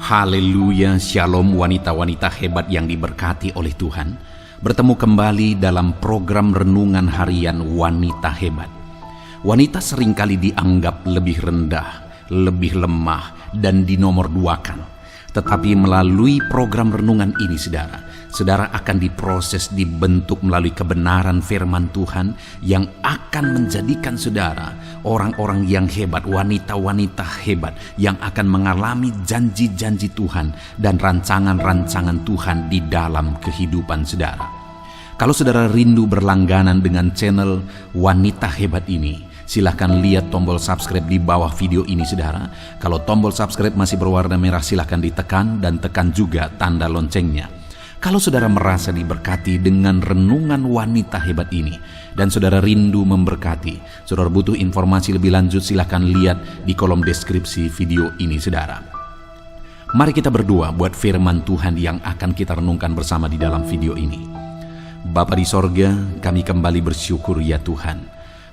Haleluya, shalom wanita-wanita hebat yang diberkati oleh Tuhan. Bertemu kembali dalam program renungan harian Wanita Hebat. Wanita seringkali dianggap lebih rendah, lebih lemah, dan dinomorduakan. Tetapi melalui program renungan ini saudara akan diproses, dibentuk melalui kebenaran firman Tuhan yang akan menjadikan saudara orang-orang yang hebat, wanita-wanita hebat yang akan mengalami janji-janji Tuhan dan rancangan-rancangan Tuhan di dalam kehidupan saudara. Kalau saudara rindu berlangganan dengan channel Wanita Hebat ini, silahkan lihat tombol subscribe di bawah video ini saudara. Kalau tombol subscribe masih berwarna merah, silahkan ditekan dan tekan juga tanda loncengnya. Kalau saudara merasa diberkati dengan renungan Wanita Hebat ini dan saudara rindu memberkati, saudara butuh informasi lebih lanjut, silahkan lihat di kolom deskripsi video ini saudara. Mari kita berdoa buat firman Tuhan yang akan kita renungkan bersama di dalam video ini. Bapa di sorga, kami kembali bersyukur ya Tuhan,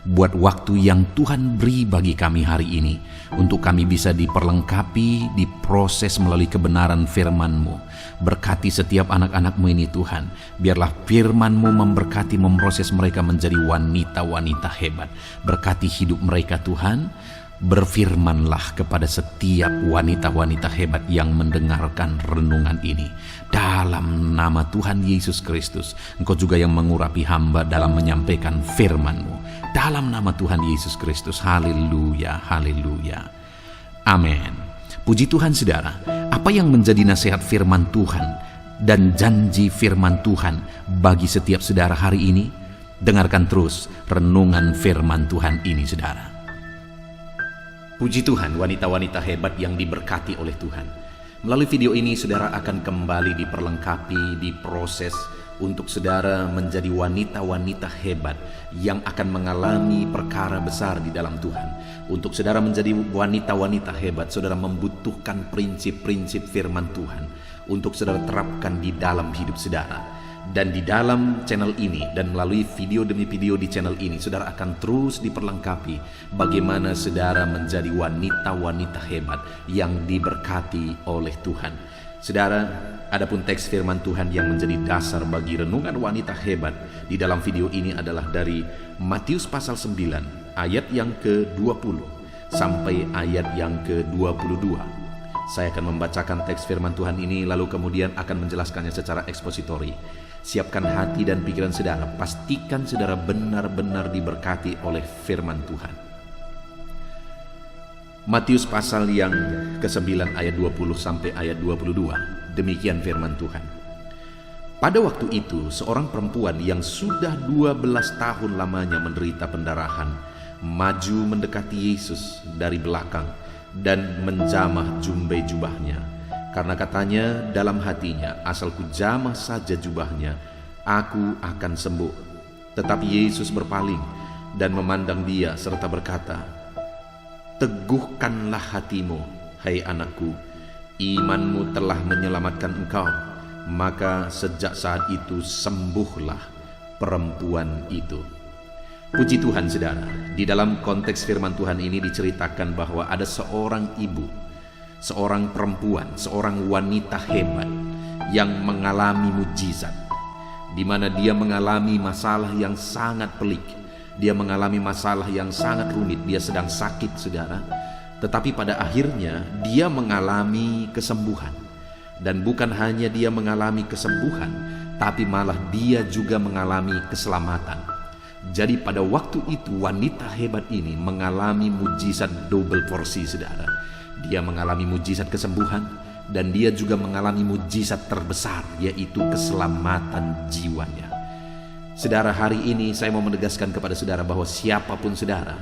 buat waktu yang Tuhan beri bagi kami hari ini, untuk kami bisa diperlengkapi, diproses melalui kebenaran firman-Mu. Berkati setiap anak-anak-Mu ini Tuhan, biarlah firman-Mu memberkati, memproses mereka menjadi wanita-wanita hebat. Berkati hidup mereka Tuhan. Berfirmanlah kepada setiap wanita-wanita hebat yang mendengarkan renungan ini. Dalam nama Tuhan Yesus Kristus, Engkau juga yang mengurapi hamba dalam menyampaikan firman-Mu. Dalam nama Tuhan Yesus Kristus, haleluya, haleluya. Amin. Puji Tuhan saudara, apa yang menjadi nasihat firman Tuhan dan janji firman Tuhan bagi setiap saudara hari ini? Dengarkan terus renungan firman Tuhan ini saudara. Puji Tuhan, wanita-wanita hebat yang diberkati oleh Tuhan. Melalui video ini saudara akan kembali diperlengkapi, diproses untuk saudara menjadi wanita-wanita hebat yang akan mengalami perkara besar di dalam Tuhan. Untuk saudara menjadi wanita-wanita hebat, saudara membutuhkan prinsip-prinsip firman Tuhan untuk saudara terapkan di dalam hidup saudara. Dan di dalam channel ini dan melalui video demi video di channel ini, saudara akan terus diperlengkapi bagaimana saudara menjadi wanita-wanita hebat yang diberkati oleh Tuhan. Saudara, adapun teks firman Tuhan yang menjadi dasar bagi renungan wanita hebat di dalam video ini adalah dari Matius pasal 9 ayat yang ke-20 sampai ayat yang ke-22. Saya akan membacakan teks firman Tuhan ini lalu kemudian akan menjelaskannya secara ekspositori. Siapkan hati dan pikiran saudara, pastikan saudara benar-benar diberkati oleh firman Tuhan. Matius pasal yang ke-9 ayat 20 sampai ayat 22. Demikian firman Tuhan. Pada waktu itu seorang perempuan yang sudah 12 tahun lamanya menderita pendarahan maju mendekati Yesus dari belakang dan menjamah jumbai jubahnya. Karena katanya dalam hatinya, asal ku jamah saja jubahnya, aku akan sembuh. Tetapi Yesus berpaling dan memandang dia serta berkata, teguhkanlah hatimu, hai anakku, imanmu telah menyelamatkan engkau. Maka sejak saat itu sembuhlah perempuan itu. Puji Tuhan saudara, di dalam konteks firman Tuhan ini diceritakan bahwa ada seorang ibu, seorang perempuan, seorang wanita hebat yang mengalami mujizat, di mana dia mengalami masalah yang sangat pelik. Dia mengalami masalah yang sangat rumit. Dia sedang sakit saudara, tetapi pada akhirnya dia mengalami kesembuhan. Dan bukan hanya dia mengalami kesembuhan, tapi malah dia juga mengalami keselamatan. Jadi pada waktu itu wanita hebat ini mengalami mujizat double porsi saudara. Dia mengalami mujizat kesembuhan dan dia juga mengalami mujizat terbesar, yaitu keselamatan jiwanya. Saudara, hari ini saya mau menegaskan kepada saudara bahwa siapapun saudara,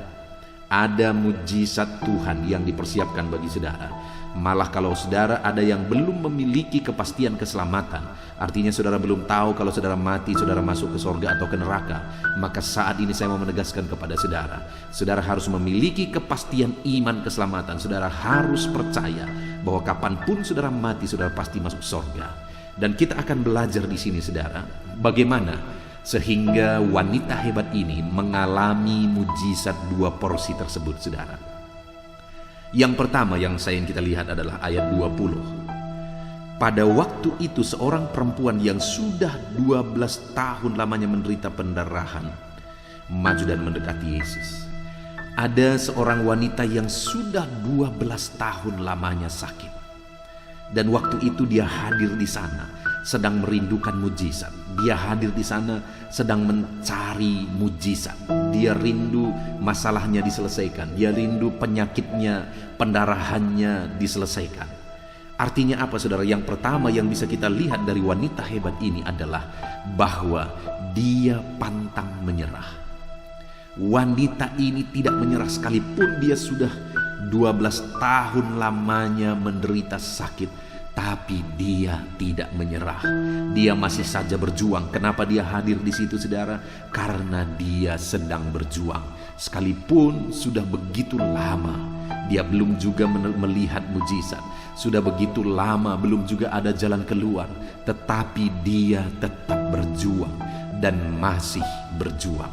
ada mujizat Tuhan yang dipersiapkan bagi saudara. Malah kalau saudara ada yang belum memiliki kepastian keselamatan, artinya saudara belum tahu kalau saudara mati, saudara masuk ke sorga atau ke neraka, maka saat ini saya mau menegaskan kepada saudara, saudara harus memiliki kepastian iman keselamatan. Saudara harus percaya bahwa kapanpun saudara mati, saudara pasti masuk sorga. Dan kita akan belajar di sini saudara, bagaimana sehingga wanita hebat ini mengalami mujizat 2 porsi tersebut saudara. Yang pertama yang saya ingin kita lihat adalah ayat 20. Pada waktu itu seorang perempuan yang sudah 12 tahun lamanya menderita pendarahan maju dan mendekati Yesus. Ada seorang wanita yang sudah 12 tahun lamanya sakit. Dan waktu itu dia hadir di sana sedang merindukan mujizat. Dia hadir di sana sedang mencari mujizat. Dia rindu masalahnya diselesaikan. Dia rindu penyakitnya, pendarahannya diselesaikan. Artinya apa, saudara? Yang pertama yang bisa kita lihat dari wanita hebat ini adalah bahwa dia pantang menyerah. Wanita ini tidak menyerah sekalipun dia sudah 12 tahun lamanya menderita sakit, tapi dia tidak menyerah. Dia masih saja berjuang. Kenapa dia hadir di situ, saudara? Karena dia sedang berjuang. Sekalipun sudah begitu lama dia belum juga melihat mujizat, sudah begitu lama belum juga ada jalan keluar, tetapi dia tetap berjuang dan masih berjuang.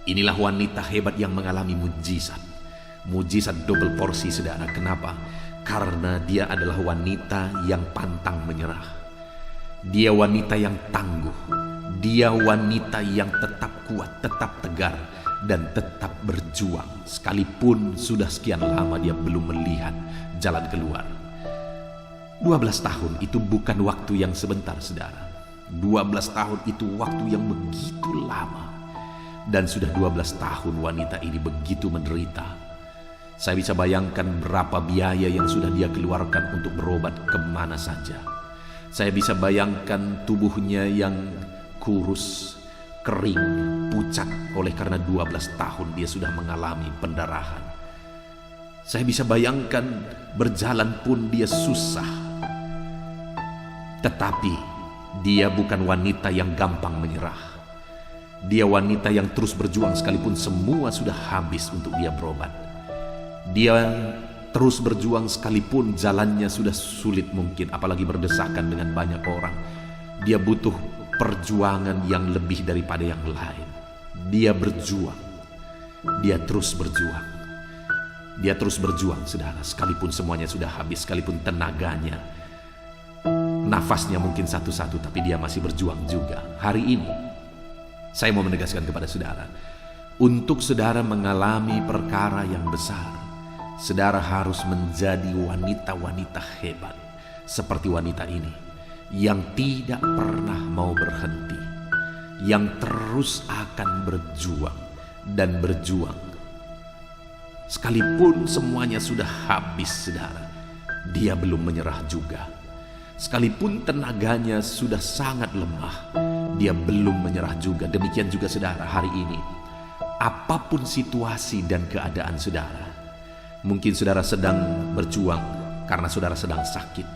Inilah wanita hebat yang mengalami mujizat. Mujizat double porsi, saudara. Kenapa? Karena dia adalah wanita yang pantang menyerah. Dia wanita yang tangguh. Dia wanita yang tetap kuat, tetap tegar, dan tetap berjuang. Sekalipun sudah sekian lama dia belum melihat jalan keluar. 12 tahun itu bukan waktu yang sebentar, saudara. 12 tahun itu waktu yang begitu lama. Dan sudah 12 tahun wanita ini begitu menderita. Saya bisa bayangkan berapa biaya yang sudah dia keluarkan untuk berobat kemana saja. Saya bisa bayangkan tubuhnya yang kurus, kering, pucat oleh karena 12 tahun dia sudah mengalami pendarahan. Saya bisa bayangkan berjalan pun dia susah. Tetapi dia bukan wanita yang gampang menyerah. Dia wanita yang terus berjuang sekalipun semua sudah habis untuk dia berobat. Dia terus berjuang sekalipun jalannya sudah sulit mungkin, apalagi berdesakan dengan banyak orang. Dia butuh perjuangan yang lebih daripada yang lain. Dia berjuang. Dia terus berjuang. Dia terus berjuang, saudara, sekalipun semuanya sudah habis, sekalipun tenaganya, nafasnya mungkin satu-satu, tapi dia masih berjuang juga. Hari ini saya mau menegaskan kepada saudara, untuk saudara mengalami perkara yang besar, saudara harus menjadi wanita-wanita hebat seperti wanita ini, yang tidak pernah mau berhenti, yang terus akan berjuang dan berjuang. Sekalipun semuanya sudah habis, saudara, dia belum menyerah juga. Sekalipun tenaganya sudah sangat lemah, dia belum menyerah juga. Demikian juga, saudara, hari ini. Apapun situasi dan keadaan saudara, mungkin saudara sedang berjuang karena saudara sedang sakit.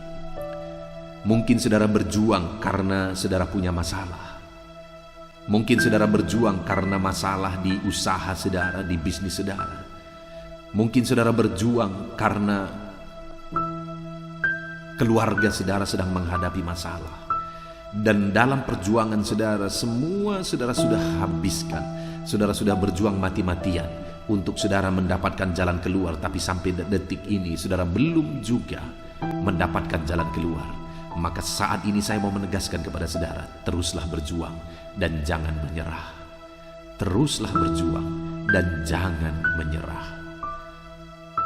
Mungkin saudara berjuang karena saudara punya masalah. Mungkin saudara berjuang karena masalah di usaha saudara, di bisnis saudara. Mungkin saudara berjuang karena keluarga saudara sedang menghadapi masalah. Dan dalam perjuangan saudara, semua saudara sudah habiskan. Saudara sudah berjuang mati-matian untuk saudara mendapatkan jalan keluar. Tapi sampai detik ini saudara belum juga mendapatkan jalan keluar. Maka saat ini saya mau menegaskan kepada saudara, teruslah berjuang dan jangan menyerah. Teruslah berjuang dan jangan menyerah.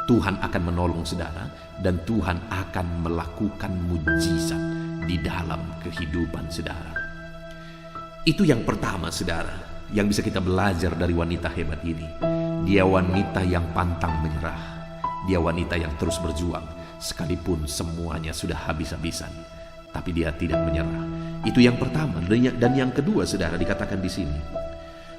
Tuhan akan menolong saudara, dan Tuhan akan melakukan mujizat di dalam kehidupan saudara. Itu yang pertama, saudara, yang bisa kita belajar dari wanita hebat ini. Dia wanita yang pantang menyerah. Dia wanita yang terus berjuang sekalipun semuanya sudah habis-habisan, tapi dia tidak menyerah. Itu yang pertama. Dan yang kedua, saudara, dikatakan di sini,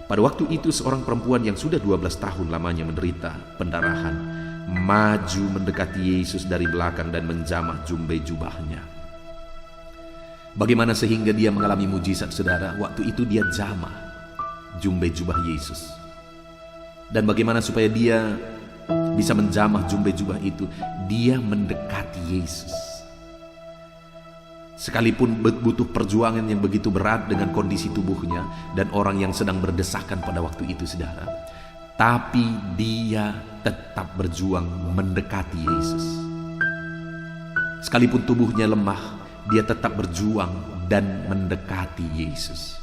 pada waktu itu seorang perempuan yang sudah 12 tahun lamanya menderita pendarahan maju mendekati Yesus dari belakang dan menjamah jumbai jubahnya. Bagaimana sehingga dia mengalami mujizat, saudara? Waktu itu dia jamah jumbai jubah Yesus. Dan bagaimana supaya dia bisa menjamah jumbai jubah itu? Dia mendekati Yesus. Sekalipun butuh perjuangan yang begitu berat dengan kondisi tubuhnya dan orang yang sedang berdesakan pada waktu itu, saudara, tapi dia tetap berjuang mendekati Yesus. Sekalipun tubuhnya lemah, dia tetap berjuang dan mendekati Yesus.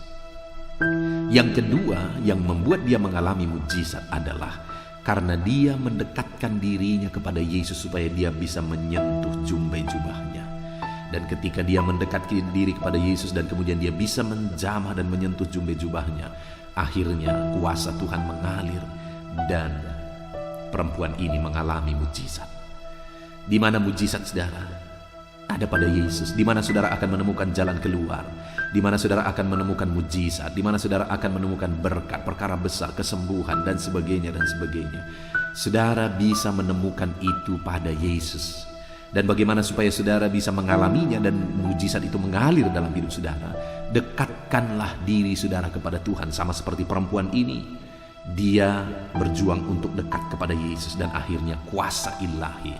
Yang kedua yang membuat dia mengalami mujizat adalah karena dia mendekatkan dirinya kepada Yesus supaya dia bisa menyentuh jumbai jubahnya. Dan ketika dia mendekatkan diri kepada Yesus dan kemudian dia bisa menjamah dan menyentuh jumbai jubahnya, akhirnya kuasa Tuhan mengalir dan perempuan ini mengalami mujizat. Di mana mujizat, saudara? Ada pada Yesus, di mana saudara akan menemukan jalan keluar, di mana saudara akan menemukan mujizat, di mana saudara akan menemukan berkat, perkara besar, kesembuhan, dan sebagainya, dan sebagainya. Saudara bisa menemukan itu pada Yesus. Dan bagaimana supaya saudara bisa mengalaminya dan mujizat itu mengalir dalam hidup saudara? Dekatkanlah diri saudara kepada Tuhan, sama seperti perempuan ini. Dia berjuang untuk dekat kepada Yesus dan akhirnya kuasa ilahi,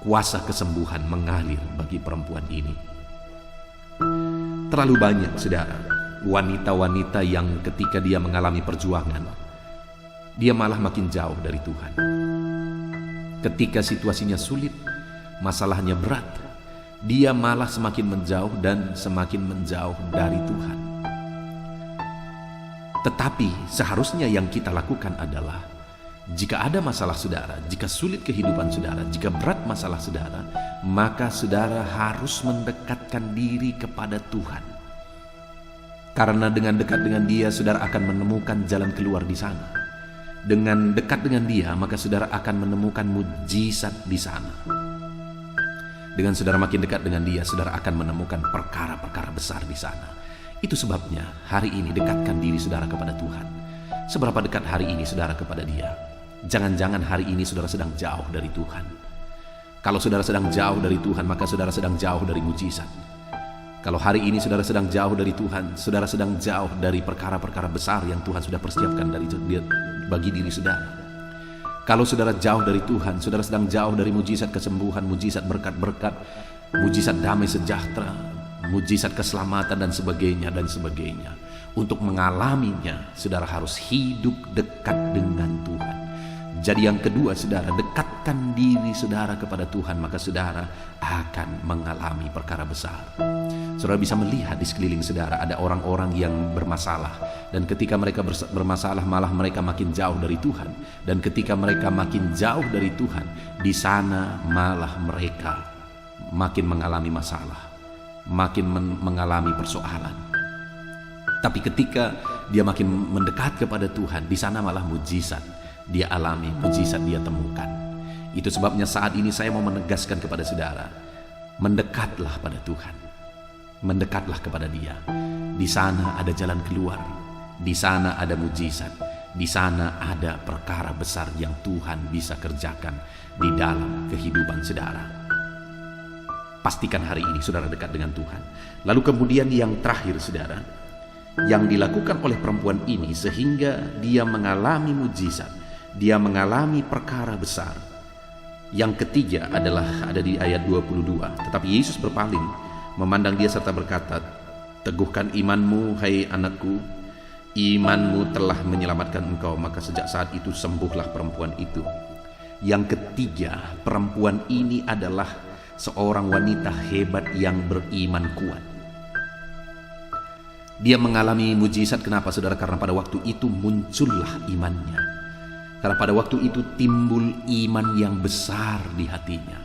kuasa kesembuhan mengalir bagi perempuan ini. Terlalu banyak, saudara, wanita-wanita yang ketika dia mengalami perjuangan, dia malah makin jauh dari Tuhan. Ketika situasinya sulit, masalahnya berat, dia malah semakin menjauh dan semakin menjauh dari Tuhan. Tetapi seharusnya yang kita lakukan adalah, jika ada masalah saudara, jika sulit kehidupan saudara, jika berat masalah saudara, maka saudara harus mendekatkan diri kepada Tuhan. Karena dengan dekat dengan Dia, saudara akan menemukan jalan keluar di sana. Dengan dekat dengan Dia, maka saudara akan menemukan mujizat di sana. Dengan saudara makin dekat dengan Dia, saudara akan menemukan perkara-perkara besar di sana. Itu sebabnya hari ini dekatkan diri saudara kepada Tuhan. Seberapa dekat hari ini saudara kepada Dia? Jangan-jangan hari ini saudara sedang jauh dari Tuhan. Kalau saudara sedang jauh dari Tuhan, maka saudara sedang jauh dari mujizat. Kalau hari ini saudara sedang jauh dari Tuhan, saudara sedang jauh dari perkara-perkara besar yang Tuhan sudah persiapkan bagi diri saudara. Kalau saudara jauh dari Tuhan, saudara sedang jauh dari mujizat kesembuhan, mujizat berkat-berkat, mujizat damai sejahtera, mujizat keselamatan, dan sebagainya, dan sebagainya. Untuk mengalaminya, saudara harus hidup dekat dengan Tuhan. Jadi yang kedua, saudara, dekatkan diri saudara kepada Tuhan, maka saudara akan mengalami perkara besar. Saudara bisa melihat di sekeliling saudara ada orang-orang yang bermasalah, dan ketika mereka bermasalah malah mereka makin jauh dari Tuhan. Dan ketika mereka makin jauh dari Tuhan, di sana malah mereka makin mengalami masalah, makin mengalami persoalan. Tapi ketika dia makin mendekat kepada Tuhan, di sana malah mujizat dia alami, mujizat dia temukan. Itu sebabnya saat ini saya mau menegaskan kepada saudara, mendekatlah pada Tuhan, mendekatlah kepada Dia. Di sana ada jalan keluar, di sana ada mujizat, di sana ada perkara besar yang Tuhan bisa kerjakan di dalam kehidupan saudara. Pastikan hari ini saudara dekat dengan Tuhan. Lalu kemudian yang terakhir, saudara, yang dilakukan oleh perempuan ini sehingga dia mengalami mujizat, dia mengalami perkara besar. Yang ketiga adalah ada di ayat 22. Tetapi Yesus berpaling, memandang dia serta berkata, "Teguhkan imanmu, hai anakku, imanmu telah menyelamatkan engkau." Maka sejak saat itu sembuhlah perempuan itu. Yang ketiga, perempuan ini adalah seorang wanita hebat yang beriman kuat. Dia mengalami mujizat. Kenapa, saudara? Karena pada waktu itu muncullah imannya. Karena pada waktu itu timbul iman yang besar di hatinya.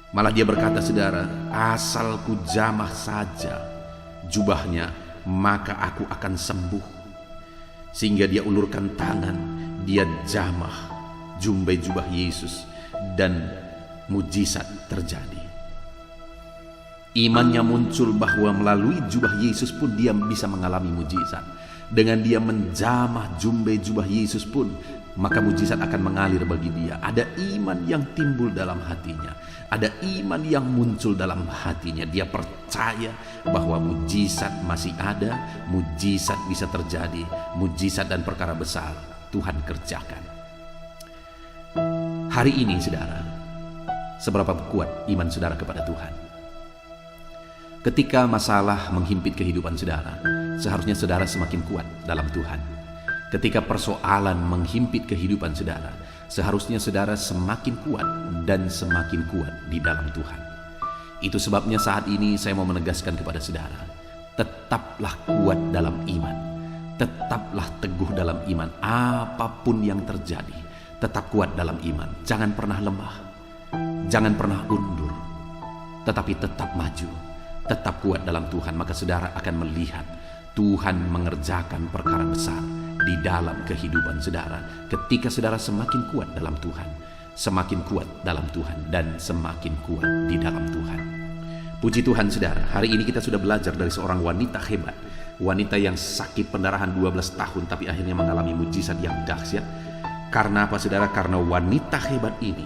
Malah dia berkata, saudara, "Asal ku jamah saja jubahnya, maka aku akan sembuh." Sehingga dia ulurkan tangan, dia jamah jumbai jubah Yesus, dan mujizat terjadi. Imannya muncul bahwa melalui jubah Yesus pun dia bisa mengalami mujizat. Dengan dia menjamah jumbai jubah Yesus pun, maka mujizat akan mengalir bagi dia. Ada iman yang timbul dalam hatinya, ada iman yang muncul dalam hatinya. Dia percaya bahwa mujizat masih ada, mujizat bisa terjadi, mujizat dan perkara besar Tuhan kerjakan. Hari ini, saudara, seberapa kuat iman saudara kepada Tuhan? Ketika masalah menghimpit kehidupan saudara, seharusnya saudara semakin kuat dalam Tuhan. Ketika persoalan menghimpit kehidupan saudara, seharusnya saudara semakin kuat dan semakin kuat di dalam Tuhan. Itu sebabnya saat ini saya mau menegaskan kepada saudara, tetaplah kuat dalam iman, tetaplah teguh dalam iman. Apapun yang terjadi, tetap kuat dalam iman. Jangan pernah lemah, jangan pernah undur, tetapi tetap maju, tetap kuat dalam Tuhan. Maka saudara akan melihat Tuhan mengerjakan perkara besar di dalam kehidupan saudara. Ketika saudara semakin kuat dalam Tuhan, semakin kuat dalam Tuhan, dan semakin kuat di dalam Tuhan. Puji Tuhan saudara, hari ini kita sudah belajar dari seorang wanita hebat, wanita yang sakit pendarahan 12 tahun tapi akhirnya mengalami mujizat yang dahsyat. Karena apa saudara? Karena wanita hebat ini,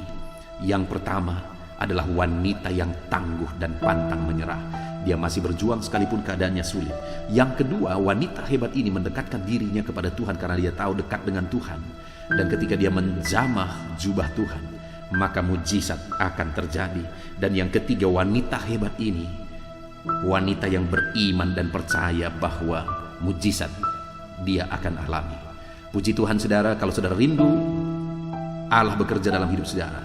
yang pertama adalah wanita yang tangguh dan pantang menyerah. Dia masih berjuang sekalipun keadaannya sulit. Yang kedua, wanita hebat ini mendekatkan dirinya kepada Tuhan karena dia tahu dekat dengan Tuhan. Dan ketika dia menjamah jubah Tuhan, maka mujizat akan terjadi. Dan yang ketiga, wanita hebat ini, wanita yang beriman dan percaya bahwa mujizat dia akan alami. Puji Tuhan saudara, kalau saudara rindu Allah bekerja dalam hidup saudara,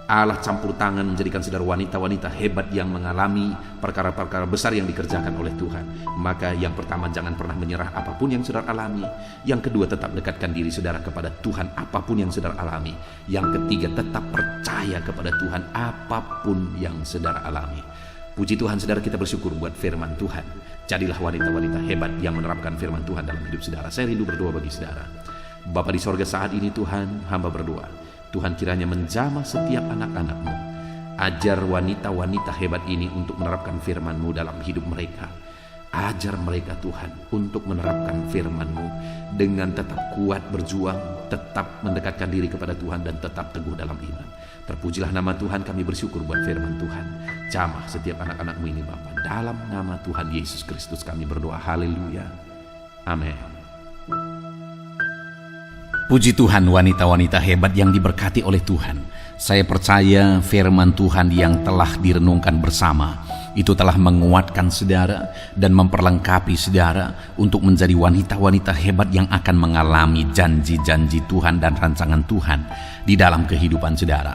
Allah campur tangan menjadikan saudara wanita-wanita hebat yang mengalami perkara-perkara besar yang dikerjakan oleh Tuhan. Maka yang pertama, jangan pernah menyerah apapun yang saudara alami. Yang kedua, tetap dekatkan diri saudara kepada Tuhan apapun yang saudara alami. Yang ketiga, tetap percaya kepada Tuhan apapun yang saudara alami. Puji Tuhan saudara, kita bersyukur buat firman Tuhan. Jadilah wanita-wanita hebat yang menerapkan firman Tuhan dalam hidup saudara. Saya rindu berdoa bagi saudara. Bapa di sorga, saat ini Tuhan, hamba berdoa, Tuhan kiranya menjamah setiap anak-anak-Mu. Ajar wanita-wanita hebat ini untuk menerapkan firman-Mu dalam hidup mereka. Ajar mereka Tuhan untuk menerapkan firman-Mu dengan tetap kuat berjuang, tetap mendekatkan diri kepada Tuhan, dan tetap teguh dalam iman. Terpujilah nama Tuhan, kami bersyukur buat firman Tuhan. Jamah setiap anak-anak-Mu ini Bapa. Dalam nama Tuhan Yesus Kristus kami berdoa. Haleluya. Amin. Puji Tuhan, wanita-wanita hebat yang diberkati oleh Tuhan. Saya percaya firman Tuhan yang telah direnungkan bersama itu telah menguatkan saudara dan memperlengkapi saudara untuk menjadi wanita-wanita hebat yang akan mengalami janji-janji Tuhan dan rancangan Tuhan di dalam kehidupan saudara.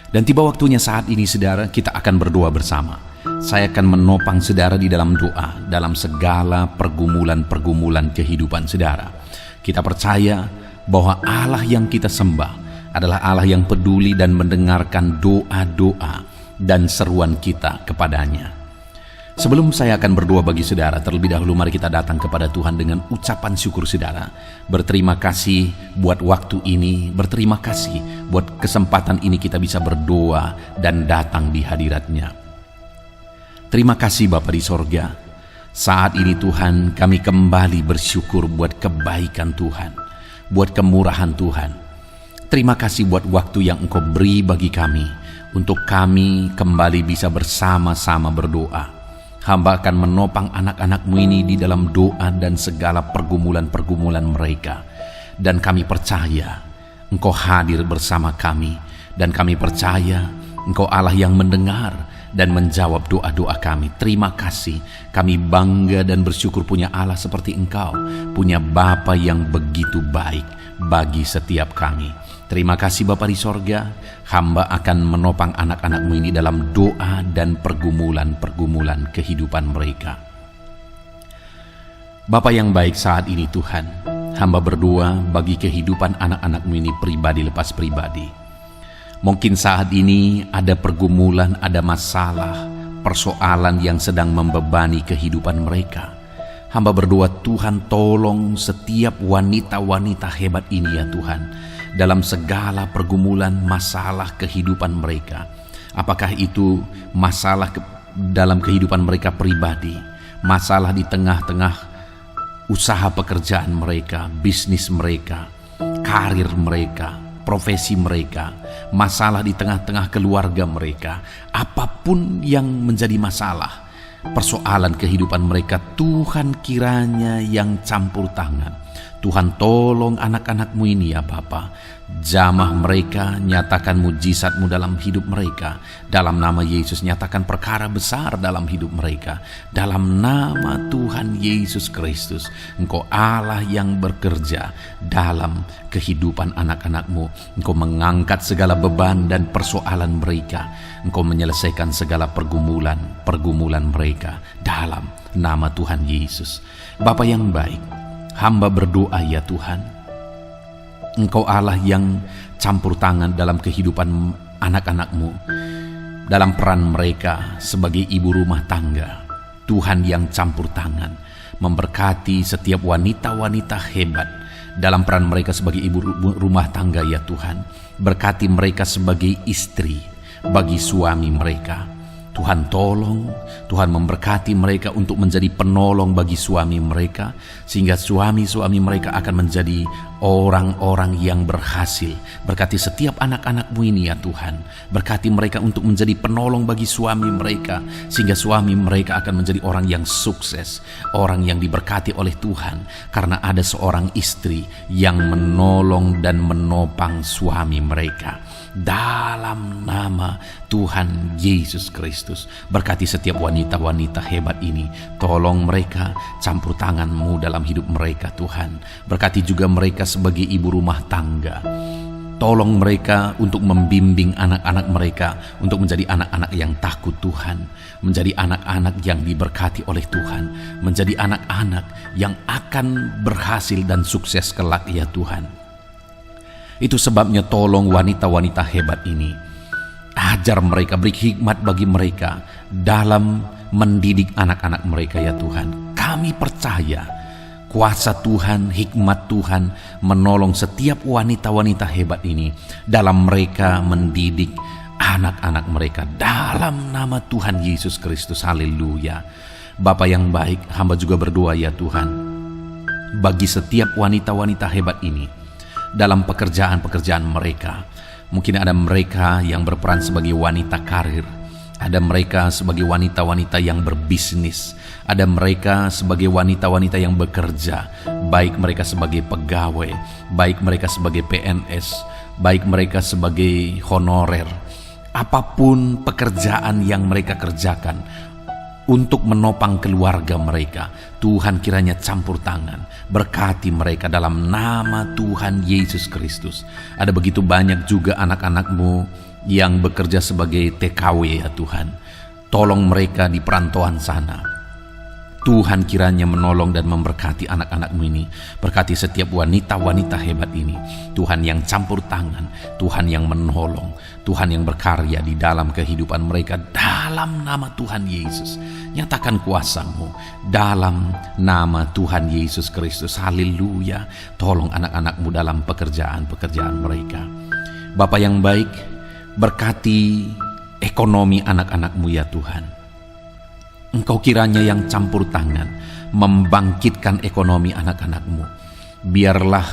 Dan tiba waktunya saat ini saudara, kita akan berdoa bersama. Saya akan menopang saudara di dalam doa dalam segala pergumulan-pergumulan kehidupan saudara. Kita percaya bahwa Allah yang kita sembah adalah Allah yang peduli dan mendengarkan doa-doa dan seruan kita kepadanya. Sebelum saya akan berdoa bagi saudara, terlebih dahulu mari kita datang kepada Tuhan dengan ucapan syukur saudara. Berterima kasih buat waktu ini, berterima kasih buat kesempatan ini kita bisa berdoa dan datang di hadirat-Nya. Terima kasih Bapa di sorga. Saat ini Tuhan, kami kembali bersyukur buat kebaikan Tuhan, buat kemurahan Tuhan. Terima kasih buat waktu yang Engkau beri bagi kami untuk kami kembali bisa bersama-sama berdoa. Hamba akan menopang anak-anak-Mu ini di dalam doa dan segala pergumulan-pergumulan mereka. Dan kami percaya Engkau hadir bersama kami, dan kami percaya Engkau Allah yang mendengar dan menjawab doa-doa kami. Terima kasih, kami bangga dan bersyukur punya Allah seperti Engkau, punya Bapa yang begitu baik bagi setiap kami. Terima kasih Bapa di sorga, hamba akan menopang anak-anak-Mu ini dalam doa dan pergumulan-pergumulan kehidupan mereka. Bapa yang baik, saat ini Tuhan, hamba berdoa bagi kehidupan anak-anak-Mu ini pribadi lepas pribadi. Mungkin saat ini ada pergumulan, ada masalah, persoalan yang sedang membebani kehidupan mereka. Hamba berdoa Tuhan, tolong setiap wanita-wanita hebat ini ya Tuhan, dalam segala pergumulan masalah kehidupan mereka. Apakah itu masalah dalam kehidupan mereka pribadi, masalah di tengah-tengah usaha pekerjaan mereka, bisnis mereka, karir mereka, profesi mereka, masalah di tengah-tengah keluarga mereka, apapun yang menjadi masalah, persoalan kehidupan mereka, Tuhan kiranya yang campur tangan, Tuhan, tolong anak-anak-Mu ini ya Bapa. Jamah mereka, nyatakan mujizat-Mu dalam hidup mereka. Dalam nama Yesus, nyatakan perkara besar dalam hidup mereka. Dalam nama Tuhan Yesus Kristus, Engkau Allah yang bekerja dalam kehidupan anak-anak-Mu. Engkau mengangkat segala beban dan persoalan mereka. Engkau menyelesaikan segala pergumulan mereka dalam nama Tuhan Yesus. Bapa yang baik, hamba berdoa ya Tuhan, Engkau Allah yang campur tangan dalam kehidupan anak-anak-Mu, dalam peran mereka sebagai ibu rumah tangga. Tuhan yang campur tangan, memberkati setiap wanita-wanita hebat dalam peran mereka sebagai ibu rumah tangga ya Tuhan. Berkati mereka sebagai istri bagi suami mereka. Tuhan tolong, Tuhan memberkati mereka untuk menjadi penolong bagi suami mereka, sehingga suami-suami mereka akan menjadi orang-orang yang berhasil. Berkati setiap anak-anak-Mu ini ya Tuhan. Berkati mereka untuk menjadi penolong bagi suami mereka, sehingga suami mereka akan menjadi orang yang sukses, orang yang diberkati oleh Tuhan, karena ada seorang istri yang menolong dan menopang suami mereka. Dalam nama Tuhan Yesus Kristus, berkati setiap wanita-wanita hebat ini. Tolong mereka, campur tangan-Mu dalam hidup mereka Tuhan. Berkati juga mereka sebagai ibu rumah tangga. Tolong mereka untuk membimbing anak-anak mereka untuk menjadi anak-anak yang takut Tuhan, menjadi anak-anak yang diberkati oleh Tuhan, menjadi anak-anak yang akan berhasil dan sukses kelak ya Tuhan. Itu sebabnya tolong wanita-wanita hebat ini, ajar mereka, beri hikmat bagi mereka dalam mendidik anak-anak mereka ya Tuhan. Kami percaya kuasa Tuhan, hikmat Tuhan menolong setiap wanita-wanita hebat ini dalam mereka mendidik anak-anak mereka dalam nama Tuhan Yesus Kristus. Haleluya. Bapa yang baik, hamba juga berdoa ya Tuhan, bagi setiap wanita-wanita hebat ini dalam pekerjaan-pekerjaan mereka. Mungkin ada mereka yang berperan sebagai wanita karir, ada mereka sebagai wanita-wanita yang berbisnis, ada mereka sebagai wanita-wanita yang bekerja, baik mereka sebagai pegawai, baik mereka sebagai PNS, baik mereka sebagai honorer. Apapun pekerjaan yang mereka kerjakan untuk menopang keluarga mereka, Tuhan kiranya campur tangan, berkati mereka dalam nama Tuhan Yesus Kristus. Ada begitu banyak juga anak-anak-Mu yang bekerja sebagai TKW ya Tuhan. Tolong mereka di perantauan sana. Tuhan kiranya menolong dan memberkati anak-anak-Mu ini. Berkati setiap wanita-wanita hebat ini. Tuhan yang campur tangan, Tuhan yang menolong, Tuhan yang berkarya di dalam kehidupan mereka dalam nama Tuhan Yesus. Nyatakan kuasa-Mu dalam nama Tuhan Yesus Kristus. Haleluya. Tolong anak-anak-Mu dalam pekerjaan-pekerjaan mereka. Bapa yang baik, berkati ekonomi anak-anak-Mu ya Tuhan. Engkau kiranya yang campur tangan membangkitkan ekonomi anak-anak-Mu. Biarlah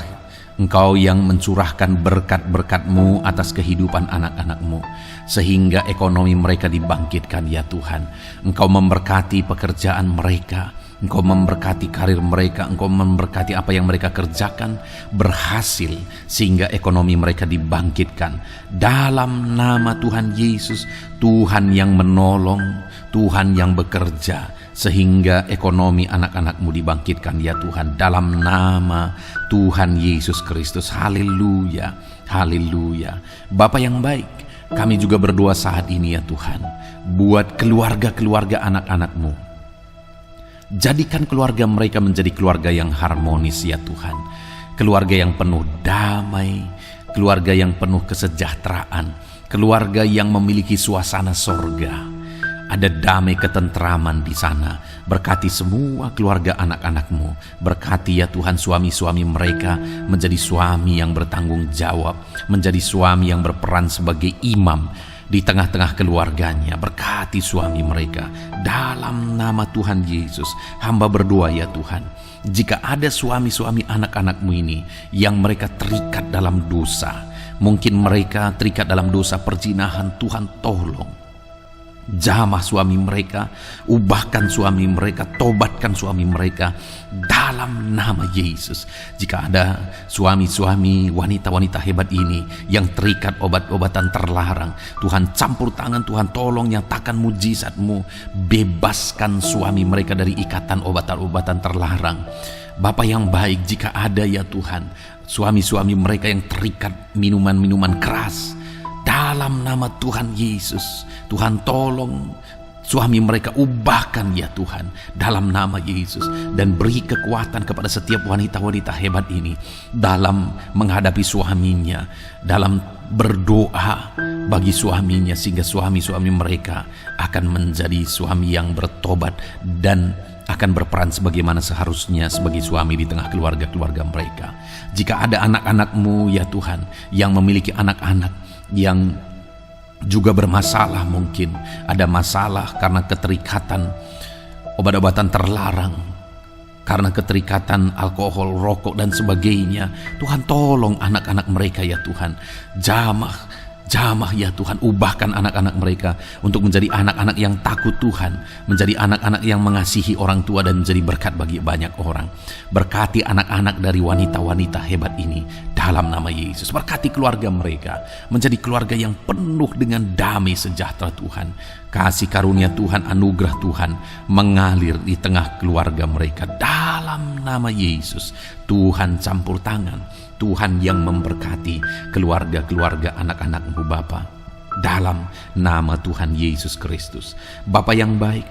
Engkau yang mencurahkan berkat-berkat-Mu atas kehidupan anak-anak-Mu, sehingga ekonomi mereka dibangkitkan ya Tuhan. Engkau memberkati pekerjaan mereka, Engkau memberkati karir mereka, Engkau memberkati apa yang mereka kerjakan berhasil, sehingga ekonomi mereka dibangkitkan. Dalam nama Tuhan Yesus, Tuhan yang menolong, Tuhan yang bekerja, sehingga ekonomi anak-anak-Mu dibangkitkan ya Tuhan. Dalam nama Tuhan Yesus Kristus. Haleluya, haleluya. Bapa yang baik, kami juga berdoa saat ini ya Tuhan, buat keluarga-keluarga anak-anak-Mu. Jadikan keluarga mereka menjadi keluarga yang harmonis ya Tuhan. Keluarga yang penuh damai, keluarga yang penuh kesejahteraan, keluarga yang memiliki suasana sorga. Ada damai ketentraman di sana. Berkati semua keluarga anak-anak-Mu. Berkati ya Tuhan suami-suami mereka menjadi suami yang bertanggung jawab, menjadi suami yang berperan sebagai imam di tengah-tengah keluarganya. Berkati suami mereka dalam nama Tuhan Yesus. Hamba berdoa ya Tuhan, jika ada suami-suami anak-anak-Mu ini yang mereka terikat dalam dosa, mungkin mereka terikat dalam dosa perzinahan, Tuhan tolong Jamah suami mereka, ubahkan suami mereka, tobatkan suami mereka dalam nama Yesus. Jika ada suami-suami, wanita-wanita hebat ini yang terikat obat-obatan terlarang, Tuhan campur tangan, Tuhan tolong nyatakan mujizat-Mu, bebaskan suami mereka dari ikatan obat-obatan terlarang. Bapa yang baik, jika ada ya Tuhan, suami-suami mereka yang terikat minuman-minuman keras, dalam nama Tuhan Yesus, Tuhan tolong suami mereka, ubahkan ya Tuhan dalam nama Yesus, dan beri kekuatan kepada setiap wanita-wanita hebat ini dalam menghadapi suaminya, dalam berdoa bagi suaminya, sehingga suami-suami mereka akan menjadi suami yang bertobat dan akan berperan sebagaimana seharusnya sebagai suami di tengah keluarga-keluarga mereka. Jika ada anak-anak-Mu ya Tuhan yang memiliki anak-anak yang juga bermasalah, mungkin ada masalah karena keterikatan obat-obatan terlarang, karena keterikatan alkohol, rokok dan sebagainya, Tuhan tolong anak-anak mereka ya Tuhan. Jamah ya Tuhan, ubahkan anak-anak mereka untuk menjadi anak-anak yang takut Tuhan, menjadi anak-anak yang mengasihi orang tua dan menjadi berkat bagi banyak orang. Berkati anak-anak dari wanita-wanita hebat ini dalam nama Yesus. Berkati keluarga mereka menjadi keluarga yang penuh dengan damai sejahtera Tuhan. Kasih karunia Tuhan, anugerah Tuhan mengalir di tengah keluarga mereka dalam nama Yesus. Tuhan campur tangan, Tuhan yang memberkati keluarga-keluarga anak-anak-Mu Bapa, dalam nama Tuhan Yesus Kristus. Bapa yang baik,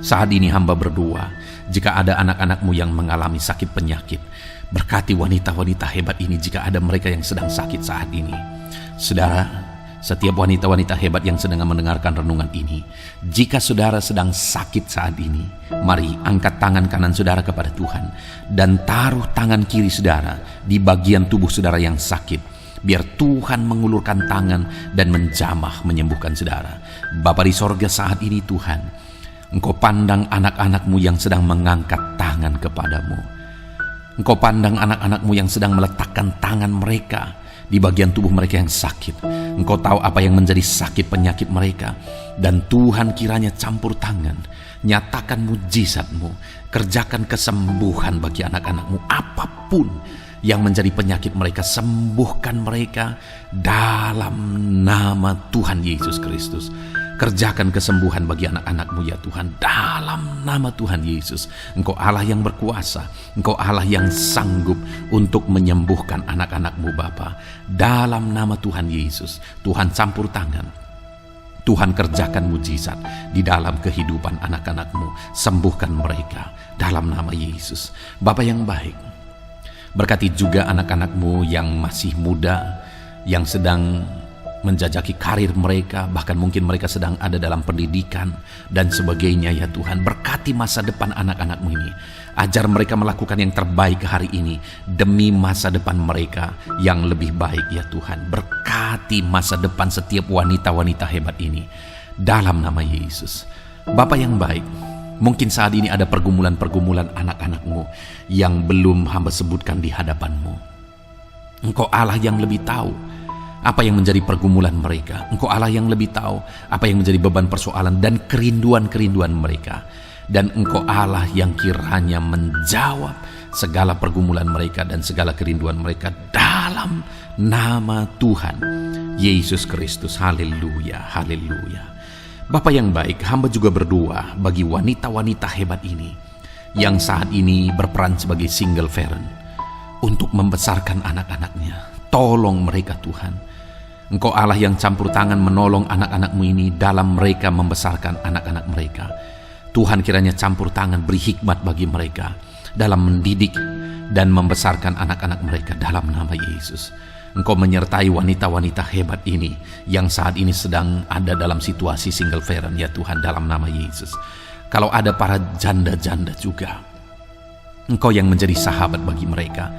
saat ini hamba berdoa, jika ada anak-anak-Mu yang mengalami sakit penyakit, berkati wanita-wanita hebat ini jika ada mereka yang sedang sakit saat ini. Saudara, setiap wanita-wanita hebat yang sedang mendengarkan renungan ini, jika saudara sedang sakit saat ini, mari angkat tangan kanan saudara kepada Tuhan dan taruh tangan kiri saudara di bagian tubuh saudara yang sakit, biar Tuhan mengulurkan tangan dan menjamah menyembuhkan saudara. Bapa di sorga, saat ini Tuhan, Engkau pandang anak-anak-Mu yang sedang mengangkat tangan kepadamu. Engkau pandang anak-anak-Mu yang sedang meletakkan tangan mereka di bagian tubuh mereka yang sakit. Engkau tahu apa yang menjadi sakit penyakit mereka, dan Tuhan kiranya campur tangan, nyatakan mujizat-Mu, kerjakan kesembuhan bagi anak-anak-Mu. Apapun yang menjadi penyakit mereka, sembuhkan mereka dalam nama Tuhan Yesus Kristus. Kerjakan kesembuhan bagi anak-anak-Mu ya Tuhan, dalam nama Tuhan Yesus. Engkau Allah yang berkuasa, Engkau Allah yang sanggup untuk menyembuhkan anak-anak-Mu Bapa, dalam nama Tuhan Yesus. Tuhan campur tangan, Tuhan kerjakan mujizat di dalam kehidupan anak-anak-Mu, sembuhkan mereka dalam nama Yesus. Bapa yang baik, berkati juga anak-anak-Mu yang masih muda, yang sedang menjajaki karir mereka, bahkan mungkin mereka sedang ada dalam pendidikan dan sebagainya ya Tuhan. Berkati masa depan anak-anak-Mu ini, ajar mereka melakukan yang terbaik hari ini demi masa depan mereka yang lebih baik ya Tuhan. Berkati masa depan setiap wanita-wanita hebat ini dalam nama Yesus. Bapa yang baik, mungkin saat ini ada pergumulan-pergumulan anak-anak-Mu yang belum hamba sebutkan di hadapan-Mu. Engkau Allah yang lebih tahu apa yang menjadi pergumulan mereka. Engkau Allah yang lebih tahu apa yang menjadi beban persoalan dan kerinduan-kerinduan mereka. Dan Engkau Allah yang kiranya menjawab segala pergumulan mereka dan segala kerinduan mereka dalam nama Tuhan Yesus Kristus. Haleluya, haleluya. Bapa yang baik, hamba juga berdoa bagi wanita-wanita hebat ini yang saat ini berperan sebagai single parent untuk membesarkan anak-anaknya. Tolong mereka Tuhan. Engkau Allah yang campur tangan menolong anak-anak-Mu ini dalam mereka membesarkan anak-anak mereka. Tuhan kiranya campur tangan, beri hikmat bagi mereka dalam mendidik dan membesarkan anak-anak mereka dalam nama Yesus. Engkau menyertai wanita-wanita hebat ini yang saat ini sedang ada dalam situasi single parent ya Tuhan, dalam nama Yesus. Kalau ada para janda-janda juga, Engkau yang menjadi sahabat bagi mereka.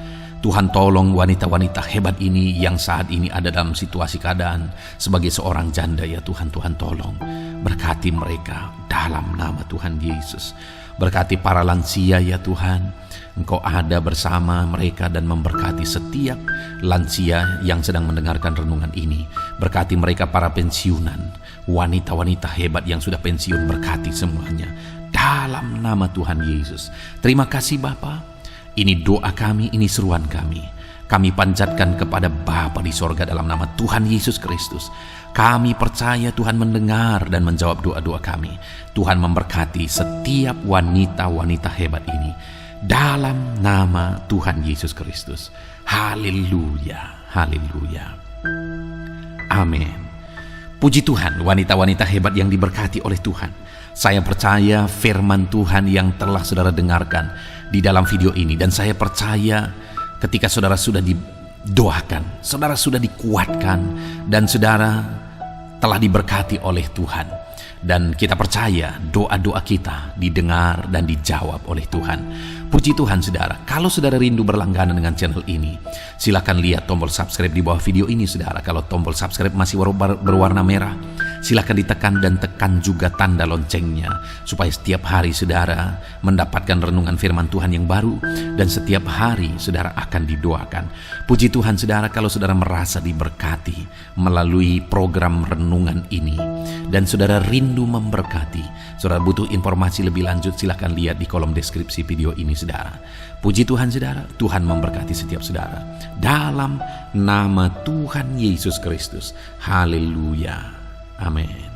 Tuhan tolong wanita-wanita hebat ini yang saat ini ada dalam situasi keadaan sebagai seorang janda ya Tuhan. Tuhan tolong berkati mereka dalam nama Tuhan Yesus. Berkati para lansia ya Tuhan. Engkau ada bersama mereka dan memberkati setiap lansia yang sedang mendengarkan renungan ini. Berkati mereka para pensiunan, wanita-wanita hebat yang sudah pensiun, berkati semuanya dalam nama Tuhan Yesus. Terima kasih Bapa. Ini doa kami, ini seruan kami. Kami panjatkan kepada Bapa di sorga dalam nama Tuhan Yesus Kristus. Kami percaya Tuhan mendengar dan menjawab doa-doa kami. Tuhan memberkati setiap wanita-wanita hebat ini dalam nama Tuhan Yesus Kristus. Haleluya, haleluya. Amin. Puji Tuhan, wanita-wanita hebat yang diberkati oleh Tuhan. Saya percaya firman Tuhan yang telah saudara dengarkan di dalam video ini. Dan saya percaya ketika saudara sudah didoakan, saudara sudah dikuatkan, dan saudara telah diberkati oleh Tuhan. Dan kita percaya doa-doa kita didengar dan dijawab oleh Tuhan. Puji Tuhan saudara. Kalau saudara rindu berlangganan dengan channel ini, silakan lihat tombol subscribe di bawah video ini saudara. Kalau tombol subscribe masih berwarna merah, silakan ditekan dan tekan juga tanda loncengnya, supaya setiap hari saudara mendapatkan renungan firman Tuhan yang baru, dan setiap hari saudara akan didoakan. Puji Tuhan saudara, kalau saudara merasa diberkati melalui program renungan ini, dan saudara rindu memberkati, saudara butuh informasi lebih lanjut, silakan lihat di kolom deskripsi video ini saudara. Puji Tuhan saudara, Tuhan memberkati setiap saudara dalam nama Tuhan Yesus Kristus. Haleluya. Amin.